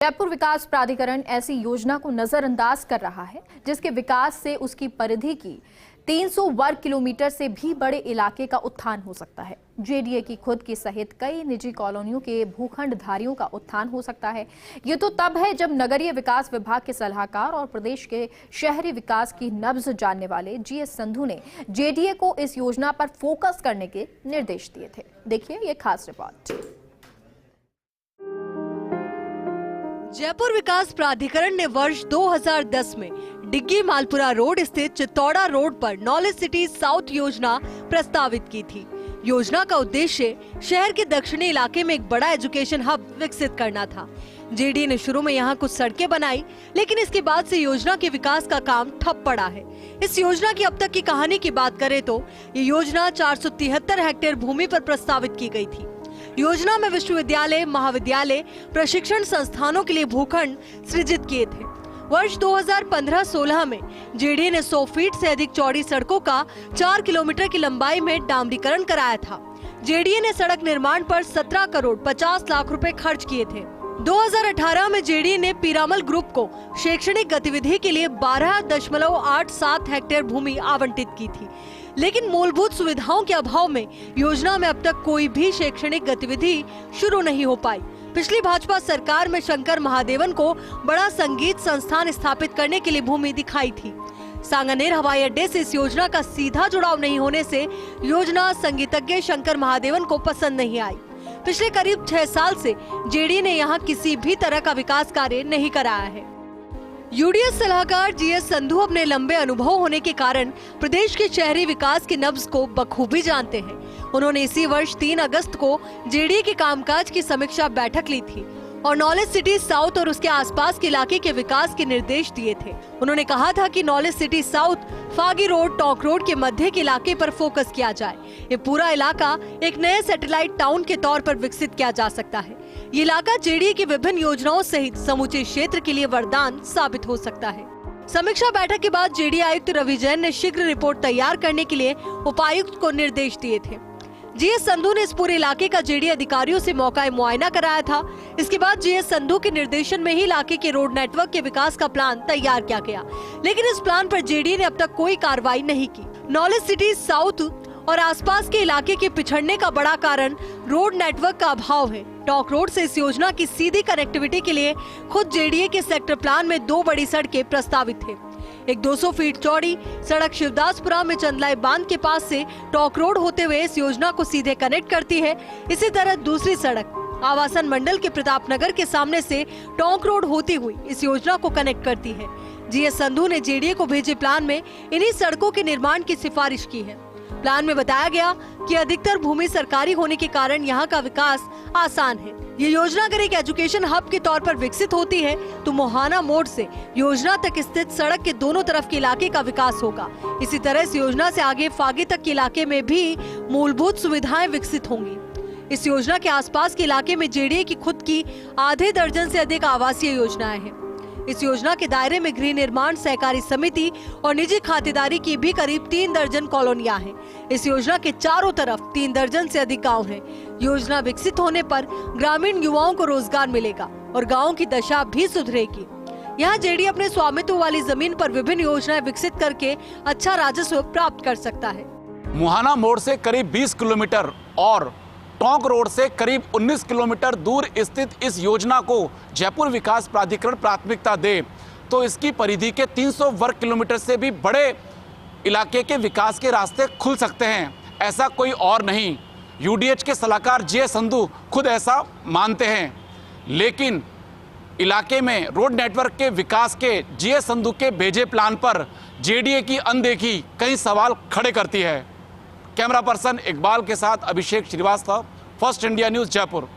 जयपुर विकास प्राधिकरण ऐसी योजना को नजरअंदाज कर रहा है जिसके विकास से उसकी परिधि की 300 वर्ग किलोमीटर से भी बड़े इलाके का उत्थान हो सकता है। जेडीए की खुद की सहित कई निजी कॉलोनियों के भूखंडधारियों का उत्थान हो सकता है। ये तो तब है जब नगरीय विकास विभाग के सलाहकार और प्रदेश के शहरी विकास की नब्ज जानने वाले जीएस संधू ने जेडीए को इस योजना पर फोकस करने के निर्देश दिए थे। देखिए ये खास रिपोर्ट। जयपुर विकास प्राधिकरण ने वर्ष 2010 में डिग्गी मालपुरा रोड स्थित चित्तौड़ा रोड पर नॉलेज सिटी साउथ योजना प्रस्तावित की थी। योजना का उद्देश्य शहर के दक्षिणी इलाके में एक बड़ा एजुकेशन हब विकसित करना था। जेडीए ने शुरू में यहाँ कुछ सड़कें बनाई, लेकिन इसके बाद से योजना के विकास का काम ठप पड़ा है। इस योजना की अब तक की कहानी की बात करें तो ये योजना 473 हेक्टेयर भूमि पर प्रस्तावित की गई थी। योजना में विश्वविद्यालय, महाविद्यालय, प्रशिक्षण संस्थानों के लिए भूखंड सृजित किए थे। वर्ष 2015-16 में जेडीए ने 100 फीट से अधिक चौड़ी सड़कों का 4 किलोमीटर की लंबाई में डामरीकरण कराया था। जेडीए ने सड़क निर्माण पर 17 करोड़ 50 लाख रुपए खर्च किए थे। 2018 में जेडीए ने पीरामल ग्रुप को शैक्षणिक गतिविधि के लिए 12.87 हेक्टेयर भूमि आवंटित की थी, लेकिन मूलभूत सुविधाओं के अभाव में योजना में अब तक कोई भी शैक्षणिक गतिविधि शुरू नहीं हो पाई। पिछली भाजपा सरकार में शंकर महादेवन को बड़ा संगीत संस्थान स्थापित करने के लिए भूमि दिखाई थी। सांगानेर हवाई अड्डे से इस योजना का सीधा जुड़ाव नहीं होने से योजना संगीतज्ञ शंकर महादेवन को पसंद नहीं आई। पिछले करीब 6 साल से जेडीए ने यहाँ किसी भी तरह का विकास कार्य नहीं कराया है। यूडीएस सलाहकार जीएस संधू अपने लंबे अनुभव होने के कारण प्रदेश के शहरी विकास की नब्ज को बखूबी जानते हैं। उन्होंने इसी वर्ष 3 अगस्त को जेडीए के कामकाज की समीक्षा बैठक ली थी और नॉलेज सिटी साउथ और उसके आसपास के इलाके के विकास के निर्देश दिए थे। उन्होंने कहा था कि knowledge city south, Phagi road, Tonk road के मध्य के इलाके पर फोकस किया जाए। ये पूरा इलाका एक नए सैटेलाइट टाउन के तौर पर विकसित किया जा सकता है। ये इलाका जेडीए की विभिन्न योजनाओं सहित समूचे क्षेत्र के लिए वरदान साबित हो सकता है। समीक्षा बैठक के बाद जेडीए आयुक्त रवि जैन ने शीघ्र रिपोर्ट तैयार करने के लिए उपायुक्त को निर्देश दिए थे। जीएस संधू ने इस पूरे इलाके का जेडीए अधिकारियों से मौका मुआयना कराया था। इसके बाद जीएस संधू के निर्देशन में ही इलाके के रोड नेटवर्क के विकास का प्लान तैयार किया गया, लेकिन इस प्लान पर जेडीए ने अब तक कोई कार्रवाई नहीं की। नॉलेज सिटी साउथ और आसपास के इलाके के पिछड़ने का बड़ा कारण रोड नेटवर्क का अभाव है। टॉक रोड से इस योजना की सीधी कनेक्टिविटी के लिए खुद जेडीए के सेक्टर प्लान में 2 बड़ी सड़कें प्रस्तावित थे। एक 200 फीट चौड़ी सड़क शिवदासपुरा में चंदलाई बांध के पास से टॉक रोड होते हुए इस योजना को सीधे कनेक्ट करती है। इसी तरह दूसरी सड़क आवासन मंडल के प्रतापनगर के सामने से टॉक रोड होती हुई इस योजना को कनेक्ट करती है। जीएस संधू ने जेडीए को भेजे प्लान में इन्हीं सड़कों के निर्माण की सिफारिश की है। प्लान में बताया गया कि अधिकतर भूमि सरकारी होने के कारण यहाँ का विकास आसान है। ये योजना अगर एक एजुकेशन हब के तौर पर विकसित होती है तो मोहाना मोड़ से योजना तक स्थित सड़क के दोनों तरफ के इलाके का विकास होगा। इसी तरह इस योजना से आगे फागी तक के इलाके में भी मूलभूत सुविधाएं विकसित होंगी। इस योजना के आसपास के इलाके में जेडीए की खुद की आधे दर्जन से अधिक आवासीय योजनाएं हैं। इस योजना के दायरे में गृह निर्माण सहकारी समिति और निजी खातेदारी की भी करीब 3 दर्जन कॉलोनियां हैं। इस योजना के चारों तरफ 3 दर्जन से अधिक गांव हैं। योजना विकसित होने पर ग्रामीण युवाओं को रोजगार मिलेगा और गांवों की दशा भी सुधरेगी। यहाँ जेडीए अपने स्वामित्व वाली जमीन पर विभिन्न योजनाएं विकसित करके अच्छा राजस्व प्राप्त कर सकता है। मुहाना मोड़ से करीब 20 किलोमीटर और टॉक रोड से करीब 19 किलोमीटर दूर स्थित इस योजना को जयपुर विकास प्राधिकरण प्राथमिकता दे तो इसकी परिधि के 300 वर्ग किलोमीटर से भी बड़े इलाके के विकास के रास्ते खुल सकते हैं। ऐसा कोई और नहीं, यूडीएच के सलाहकार जीएस संधू खुद ऐसा मानते हैं। लेकिन इलाके में रोड नेटवर्क के विकास के जीएस संधू के भेजे प्लान पर जेडीए की अनदेखी कई सवाल खड़े करती है। कैमरा पर्सन इकबाल के साथ Abhishek Srivastava, first India news, Jaipur.